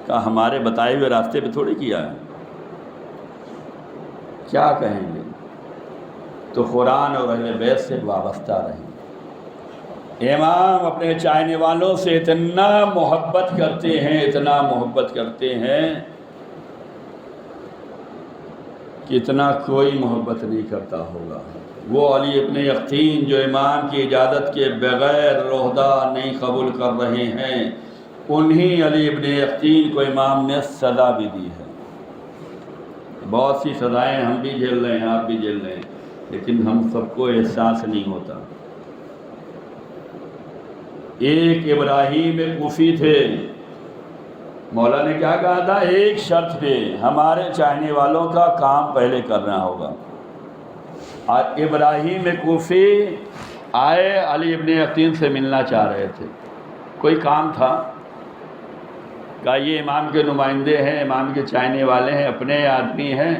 کہا ہمارے بتائے ہوئے راستے پہ تھوڑی کیا ہے، کیا کہیں گے؟ تو قرآن اور اہل بیت سے وابستہ رہیں۔ امام اپنے چاہنے والوں سے اتنا محبت کرتے ہیں، اتنا محبت کرتے ہیں کہ اتنا کوئی محبت نہیں کرتا ہوگا۔ وہ علی ابن یقین جو امام کی اجازت کے بغیر روحدہ نہیں قبول کر رہے ہیں، انہی علی ابن یقین کو امام نے سزا بھی دی ہے۔ بہت سی سزائیں ہم بھی جھیل رہے ہیں، آپ بھی جھیل رہے ہیں، لیکن ہم سب کو احساس نہیں ہوتا۔ ایک ابراہیم کوفی تھے، مولا نے کیا کہا تھا؟ ایک شرط پہ ہمارے چاہنے والوں کا کام پہلے کرنا ہوگا۔ اور ابراہیم کوفی آئے، علی ابن یقین سے ملنا چاہ رہے تھے، کوئی کام تھا، کہا یہ امام کے نمائندے ہیں، امام کے چاہنے والے ہیں، اپنے آدمی ہیں،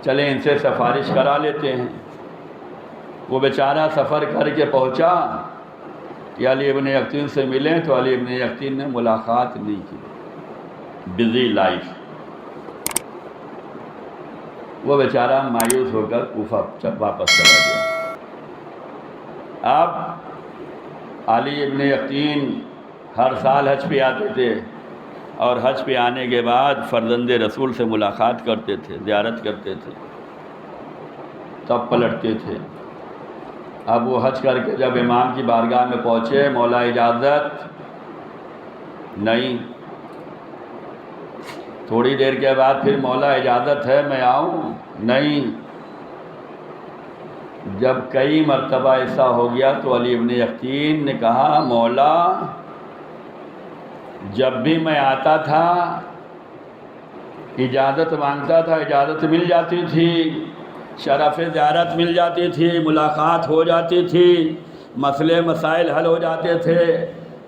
چلیں ان سے سفارش کرا لیتے ہیں۔ وہ بیچارہ سفر کر کے پہنچا کہ علی ابن یقطین سے ملیں، تو علی ابن یقطین نے ملاقات نہیں کی، بزی لائف۔ وہ بیچارہ مایوس ہو کر کوفہ واپس چلا گیا۔ اب علی ابن یقطین ہر سال حج پہ آتے تھے، اور حج پہ آنے کے بعد فرزند رسول سے ملاقات کرتے تھے، زیارت کرتے تھے، تب پلٹتے تھے۔ اب وہ حج کر کے جب امام کی بارگاہ میں پہنچے، مولا اجازت نہیں، تھوڑی دیر کے بعد پھر مولا اجازت ہے میں آؤں؟ نہیں۔ جب کئی مرتبہ ایسا ہو گیا تو علی ابن یقطین نے کہا مولا جب بھی میں آتا تھا اجازت مانگتا تھا، اجازت مل جاتی تھی، شرف زیارت مل جاتی تھی، ملاقات ہو جاتی تھی، مسئلے مسائل حل ہو جاتے تھے۔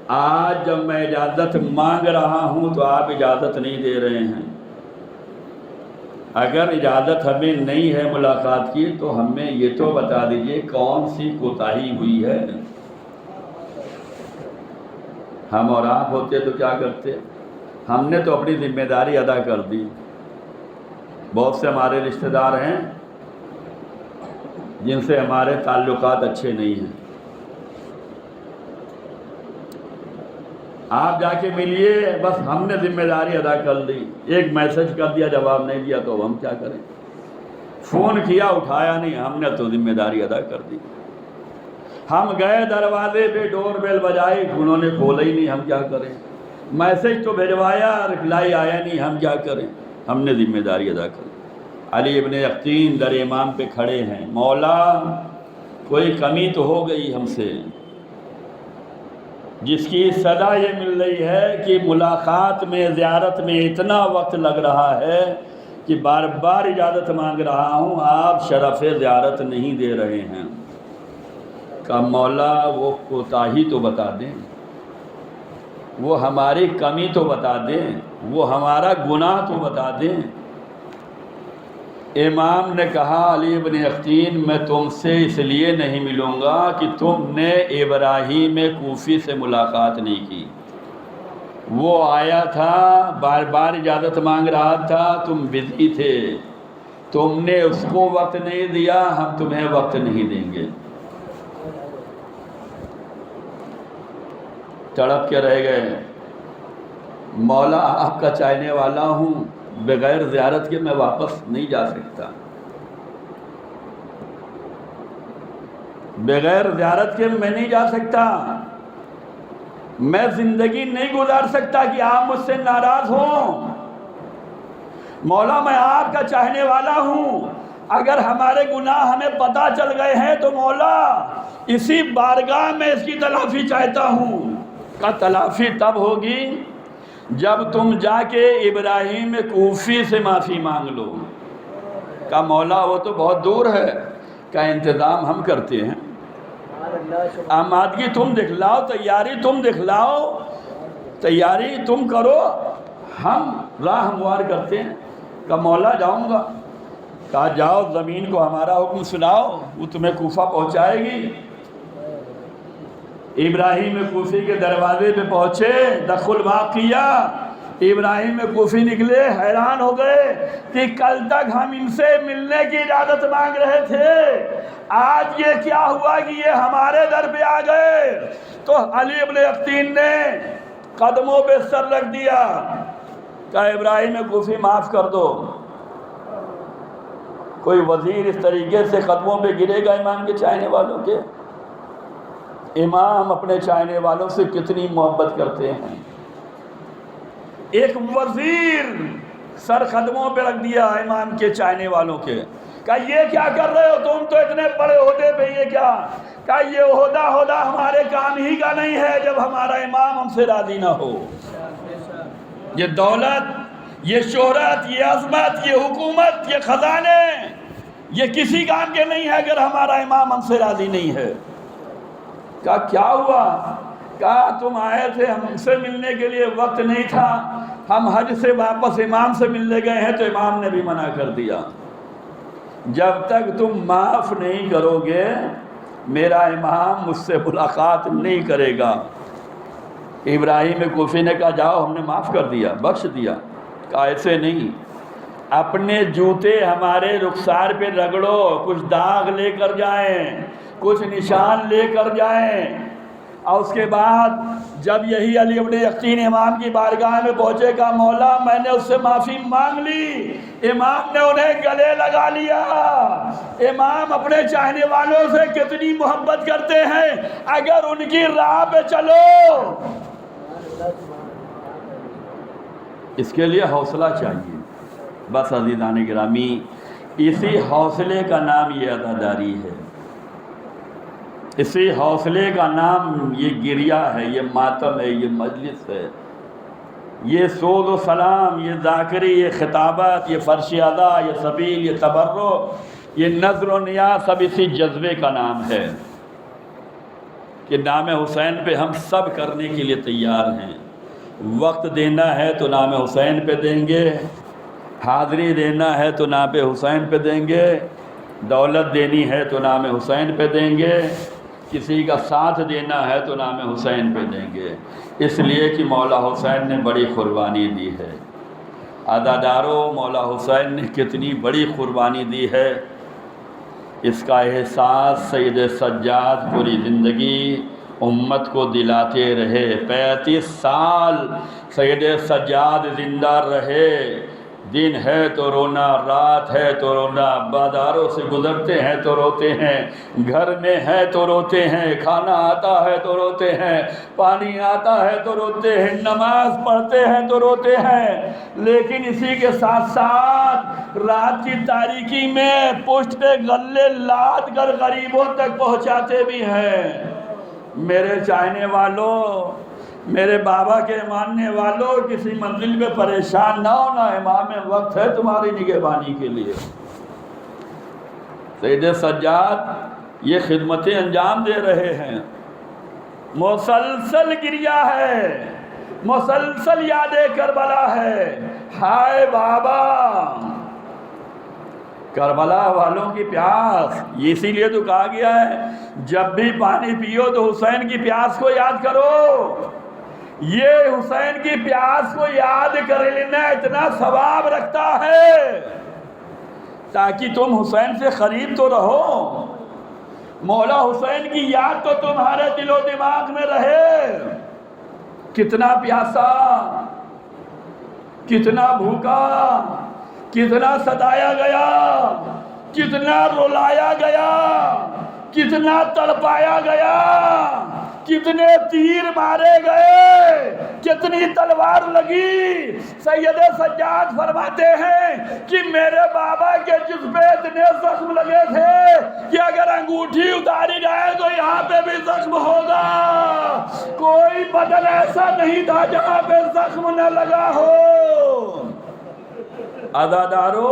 آج جب میں اجازت مانگ رہا ہوں تو آپ اجازت نہیں دے رہے ہیں۔ اگر اجازت ہمیں نہیں ہے ملاقات کی تو ہمیں یہ تو بتا دیجئے کون سی کوتاہی ہوئی ہے۔ ہم اور آپ ہوتے تو کیا کرتے؟ ہم نے تو اپنی ذمہ داری ادا کر دی۔ بہت سے ہمارے رشتہ دار ہیں جن سے ہمارے تعلقات اچھے نہیں ہیں، آپ جا کے ملیے، بس ہم نے ذمہ داری ادا کر لی۔ ایک میسج کر دیا، جواب نہیں دیا تو ہم کیا کریں؟ فون کیا اٹھایا نہیں، ہم نے تو ذمہ داری ادا کر دی۔ ہم گئے دروازے پہ، ڈور بیل بجائی، انہوں نے کھولا ہی نہیں، ہم کیا کریں؟ میسج تو بھیجوایا، رپلائی آیا نہیں، ہم کیا کریں؟ ہم نے ذمہ داری ادا کر دی۔ علی ابن یقطین در امام پہ کھڑے ہیں، مولا کوئی کمی تو ہو گئی ہم سے، جس کی سزا یہ مل رہی ہے کہ ملاقات میں، زیارت میں اتنا وقت لگ رہا ہے کہ بار بار اجازت مانگ رہا ہوں، آپ شرف زیارت نہیں دے رہے ہیں۔ کہ مولا وہ کوتاہی تو بتا دیں، وہ ہماری کمی تو بتا دیں، وہ ہمارا گناہ تو بتا دیں۔ امام نے کہا علی ابن یقطین میں تم سے اس لیے نہیں ملوں گا کہ تم نے ابراہیم کوفی سے ملاقات نہیں کی۔ وہ آیا تھا، بار بار اجازت مانگ رہا تھا، تم بزی تھے، تم نے اس کو وقت نہیں دیا، ہم تمہیں وقت نہیں دیں گے۔ تڑپ کے رہ گئے، مولا آپ کا چاہنے والا ہوں، بغیر زیارت کے میں واپس نہیں جا سکتا، بغیر زیارت کے میں نہیں جا سکتا، میں زندگی نہیں گزار سکتا کہ آپ مجھ سے ناراض ہوں۔ مولا میں آپ کا چاہنے والا ہوں، اگر ہمارے گناہ ہمیں پتہ چل گئے ہیں تو مولا اسی بارگاہ میں اس کی تلافی چاہتا ہوں۔ کا تلافی تب ہوگی جب تم جا کے ابراہیم کوفی سے معافی مانگ لو۔ کا مولا وہ تو بہت دور ہے، کا انتظام ہم کرتے ہیں، آمادگی تم دکھلاؤ، تیاری تم دکھلاؤ، تیاری تم کرو، ہم راہ ہموار کرتے ہیں۔ کا مولا جاؤں گا، کہا جاؤ، زمین کو ہمارا حکم سناؤ، وہ تمہیں کوفہ پہنچائے گی۔ ابراہیم کوفی کے دروازے پہ پہنچے، دخل باب کیا، ابراہیم کوفی نکلے، حیران ہو گئے کہ کل تک ہم ان سے ملنے کی اجازت مانگ رہے تھے، آج یہ کیا ہوا کہ یہ ہمارے در پہ آ گئے؟ تو علی ابن یقطین نے قدموں پہ سر رکھ دیا، کہا ابراہیم کوفی معاف کر دو۔ کوئی وزیر اس طریقے سے قدموں پہ گرے گا امام کے چاہنے والوں کے؟ امام اپنے چاہنے والوں سے کتنی محبت کرتے ہیں۔ ایک وزیر سر قدموں پہ رکھ دیا امام کے چاہنے والوں کے، کہا یہ کیا کر رہے ہو تم تو اتنے بڑے عہدے پہ، یہ کیا؟ کہا یہ عہدہ ہمارے کام ہی کا نہیں ہے جب ہمارا امام ہم سے راضی نہ ہو۔ یہ دولت، یہ شہرت، یہ عظمت، یہ حکومت، یہ خزانے، یہ کسی کام کے نہیں ہے اگر ہمارا امام ہم سے راضی نہیں ہے۔ کہا کیا ہوا؟ کہا تم آئے تھے ہم سے ملنے کے لیے، وقت نہیں تھا، ہم حج سے واپس امام سے ملنے گئے ہیں، تو امام نے بھی منع کر دیا، جب تک تم معاف نہیں کرو گے میرا امام مجھ سے ملاقات نہیں کرے گا۔ ابراہیم کوفی نے کہا جاؤ ہم نے معاف کر دیا، بخش دیا۔ کہا ایسے نہیں، اپنے جوتے ہمارے رخسار پہ رگڑو، کچھ داغ لے کر جائیں، کچھ نشان لے کر جائیں، اور اس کے بعد جب یہی علی ابن یقین امام کی بارگاہ میں پہنچے، کہا مولا میں نے اس سے معافی مانگ لی۔ امام نے انہیں گلے لگا لیا۔ امام اپنے چاہنے والوں سے کتنی محبت کرتے ہیں، اگر ان کی راہ پہ چلو، اس کے لیے حوصلہ چاہیے۔ بس عزیزان گرامی، اسی حوصلے کا نام یہ عزاداری ہے، اسی حوصلے کا نام یہ گریہ ہے، یہ ماتم ہے، یہ مجلس ہے، یہ سود و سلام، یہ ذاکری، یہ خطابت، یہ فرش ادا، یہ سبیل، یہ تبرک، یہ نظر و نیاز، سب اسی جذبے کا نام ہے کہ نام حسین پہ ہم سب کرنے کے لیے تیار ہیں۔ وقت دینا ہے تو نام حسین پہ دیں گے، حاضری دینا ہے تو نام حسین پہ دیں گے، دولت دینی ہے تو نام حسین پہ دیں گے، کسی کا ساتھ دینا ہے تو نام حسین پہ دیں گے، اس لیے کہ مولا حسین نے بڑی قربانی دی ہے۔ عزادارو، مولا حسین نے کتنی بڑی قربانی دی ہے، اس کا احساس سید سجاد پوری زندگی امت کو دلاتے رہے۔ 35 سال سید سجاد زندہ رہے، دن ہے تو رونا، رات ہے تو رونا، بازاروں سے گزرتے ہیں تو روتے ہیں، گھر میں ہے تو روتے ہیں، کھانا آتا ہے تو روتے ہیں، پانی آتا ہے تو روتے ہیں، نماز پڑھتے ہیں تو روتے ہیں، لیکن اسی کے ساتھ ساتھ رات کی تاریکی میں پشت پہ غلے لاد کر غریبوں تک پہنچاتے بھی ہیں۔ میرے چاہنے والوں، میرے بابا کے ماننے والوں، کسی منزل میں پریشان نہ ہونا، امام وقت ہے تمہاری نگہبانی کے لیے۔ سید سجاد یہ خدمتیں انجام دے رہے ہیں، مسلسل گریہ ہے، مسلسل یاد کربلا ہے۔ ہائے بابا، کربلا والوں کی پیاس، اسی لیے تو کہا گیا ہے جب بھی پانی پیو تو حسین کی پیاس کو یاد کرو۔ یہ حسین کی پیاس کو یاد کر لینا اتنا ثواب رکھتا ہے تاکہ تم حسین سے قریب تو رہو، مولا حسین کی یاد تو تمہارے دل و دماغ میں رہے۔ کتنا پیاسا، کتنا بھوکا، کتنا ستایا گیا، کتنا رلایا گیا، کتنا تڑپایا گیا، کتنے تیر مارے گئے، کتنی تلوار لگی۔ سید سجاد فرماتے ہیں کہ میرے بابا کے جسم پہ اتنے زخم لگے تھے کہ اگر انگوٹھی اتاری جائے تو یہاں پہ بھی زخم ہوگا، کوئی بدن ایسا نہیں تھا جہاں پہ زخم نہ لگا ہو۔ عزادارو،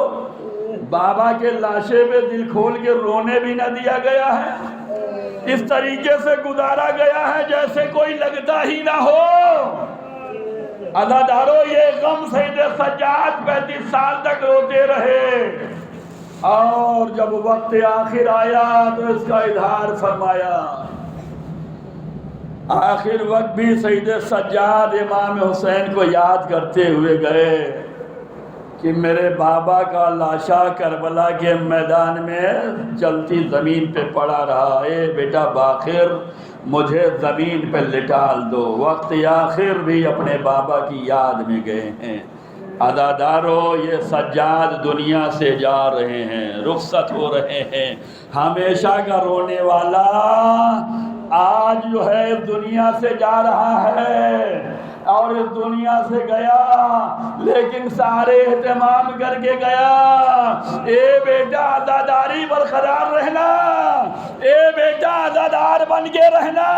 بابا کے لاشے پہ دل کھول کے رونے بھی نہ دیا گیا ہے، اس طریقے سے گزارا گیا ہے جیسے کوئی لگتا ہی نہ ہو۔ عزادارو، یہ غم سید سجاد 35 سال تک روتے رہے، اور جب وقت آخر آیا تو اس کا اظہار فرمایا۔ آخر وقت بھی سید سجاد امام حسین کو یاد کرتے ہوئے گئے کہ میرے بابا کا لاشا کربلا کے میدان میں جلتی زمین پہ پڑا رہا، اے بیٹا باقر مجھے زمین پہ لٹال دو۔ وقت آخر بھی اپنے بابا کی یاد میں گئے ہیں۔ عزادارو، یہ سجاد دنیا سے جا رہے ہیں، رخصت ہو رہے ہیں۔ ہمیشہ کا رونے والا آج جو ہے اس دنیا سے جا رہا ہے، اور اس دنیا سے گیا لیکن سارے اہتمام کر کے گیا۔ اے بیٹا عزاداری برقرار رہنا، اے بیٹا عزادار بن کے رہنا،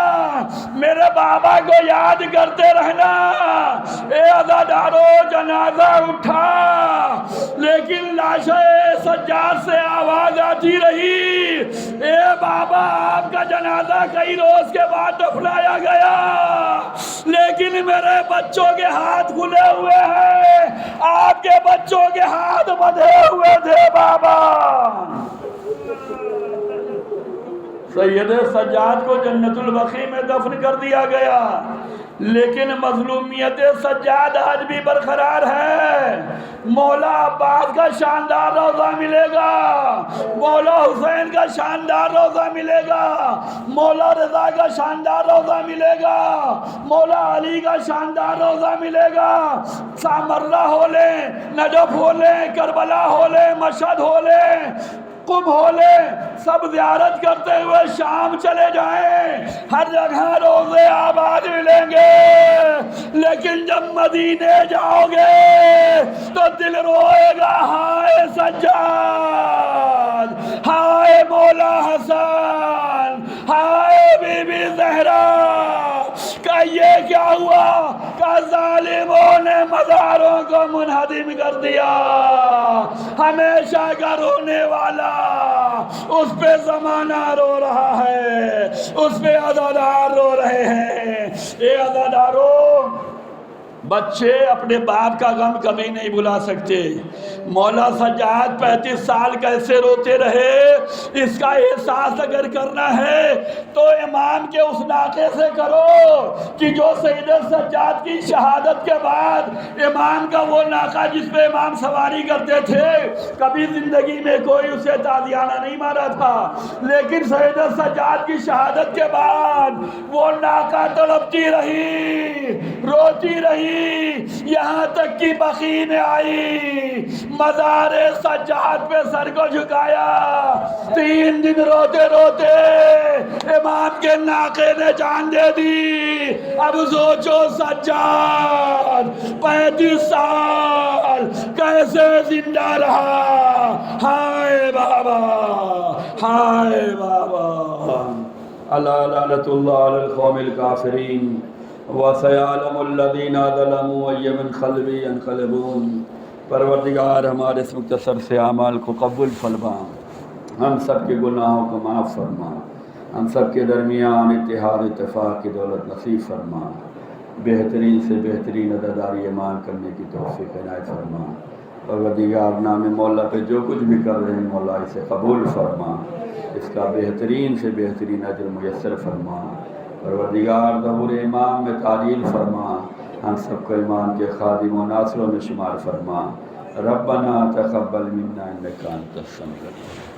میرے بابا کو یاد کرتے رہنا۔ اے عزادارو، جنازہ اٹھا لیکن لیکن لاش سجاد سے آواز آتی رہی، اے بابا آپ کا جنازہ کئی روز کے بعد دفنایا گیا، لیکن میرے بچوں کے ہاتھ کھلے ہوئے ہیں، آپ کے بچوں کے ہاتھ بندھے ہوئے تھے بابا۔ سید سجاد کو جنت البقیع میں دفن کر دیا گیا، لیکن مظلومیت سجاد آج بھی برقرار ہے۔ مولا عباس کا شاندار روضہ ملے گا، مولا حسین کا شاندار روضہ ملے گا، مولا رضا کا شاندار روضہ ملے گا، مولا علی کا شاندار روضہ ملے گا۔ سامرہ ہو لیں، نجف ہو لیں، کربلا ہو لیں، مشہد ہو لیں، قم ہو لیں، سب زیارت کرتے ہوئے شام چلے جائیں، ہر جگہ روضے آباد ملیں گے، لیکن جب مدینے جاؤ گے تو دل روئے گا، ہائے سجاد، ہائے مولا حسن، ہائے بی بی زہرا، کہ یہ کیا ہوا کہ ظالموں نے مزاروں کو منہدم کر دیا۔ ہمیشہ کا رونے والا، اس پہ زمانہ رو رہا ہے، اس پہ عزادار رو رہے ہیں۔ اے عزاداروں، بچے اپنے باپ کا غم کبھی نہیں بھلا سکتے۔ مولا سجاد 35 سال کیسے روتے رہے، اس کا احساس اگر کرنا ہے تو امام کے اس ناقے سے کرو کہ جو سید سجاد کی شہادت کے بعد امام کا وہ ناقہ جس پہ امام سواری کرتے تھے، کبھی زندگی میں کوئی اسے تازیانہ نہیں مارا تھا، لیکن سید سجاد کی شہادت کے بعد وہ ناقہ تڑپتی رہی، روتی رہی، یہاں تک کہ بقیع میں آئی، مزار سجاد پہ سر کو جھکایا، 3 دن روتے روتے امام کے ناقے نے جان دے دی۔ اب سوچو سجاد 35 سال کیسے زندہ رہا، ہائے بابا، ہائے بابا۔ الا لعنۃ اللہ علی القوم الکافرین وَسَيَعْلَمُ الَّذِينَ ظَلَمُوا أَيَّ مُنْقَلِبٍ يَنْقَلِبُونَ۔ پروردگار ہمارے اس مختصر سے اعمال کو قبول فرما، ہم سب کے گناہوں کو معاف فرما، ہم سب کے درمیان اتحاد اتفاق کی دولت نصیب فرما، بہترین سے بہترین عزاداری ایمان کرنے کی توفیق عنایت فرما۔ پروردگار نام مولا پہ جو کچھ بھی کر رہے ہیں مولا اسے قبول فرما، اس کا بہترین سے بہترین اجر میسر فرما۔ پروردگار ظہور امام میں تعجیل فرما، ہم سب کو ایمان کے خادم و ناصروں میں شمار فرما۔ ربنا تقبل منا انک انت السمیع العلیم۔